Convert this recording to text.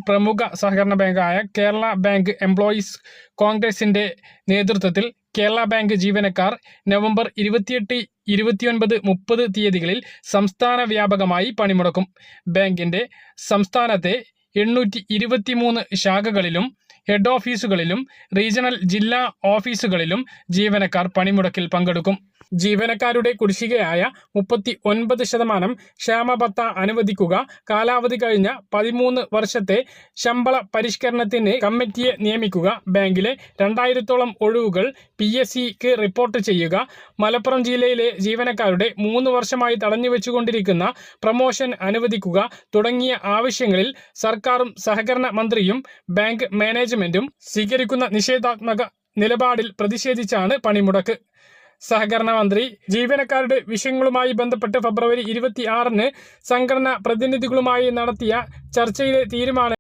പ്രമുഖ സഹകരണ ബാങ്കായ Kerala bank employees കോൺഗ്രസിന്റെ നേതൃത്വത്തിൽ കേരള ബാങ്ക് ജീവനക്കാർ നവംബർ 28, 29, 30 തീയതികളിൽ സംസ്ഥാന വ്യാപകമായി പണിമുടക്കും. ബാങ്കിന്റെ സംസ്ഥാനത്തെ 823 ശാഖകളിലും ഹെഡ് ഓഫീസുകളിലും റീജിയണൽ ജില്ലാ ഓഫീസുകളിലും ജീവനക്കാർ പണിമുടക്കിൽ പങ്കെടുക്കും. ജീവനക്കാരുടെ കുടിശ്ശികയായ 39% ക്ഷാമബത്ത അനുവദിക്കുക, കാലാവധി കഴിഞ്ഞ 13 വർഷത്തെ ശമ്പള പരിഷ്കരണത്തിന് കമ്മിറ്റിയെ നിയമിക്കുക, ബാങ്കിലെ 2000-ഓളം ഒഴിവുകൾ PSEക്ക് റിപ്പോർട്ട് ചെയ്യുക, മലപ്പുറം ജില്ലയിലെ ജീവനക്കാരുടെ 3 വർഷമായി തടഞ്ഞുവെച്ചുകൊണ്ടിരിക്കുന്ന പ്രമോഷൻ അനുവദിക്കുക തുടങ്ങിയ ആവശ്യങ്ങളിൽ സർക്കാരും സഹകരണ മന്ത്രിയും ബാങ്ക് മാനേജ്മെന്റും സ്വീകരിക്കുന്ന നിഷേധാത്മക നിലപാടിൽ പ്രതിഷേധിച്ചാണ് പണിമുടക്ക്. സഹകരണ മന്ത്രി ജീവനക്കാരുടെ വിഷയങ്ങളുമായി ബന്ധപ്പെട്ട് ഫെബ്രുവരി 26-ന് സംഘടനാ പ്രതിനിധികളുമായി നടത്തിയ ചർച്ചയിലെ തീരുമാനം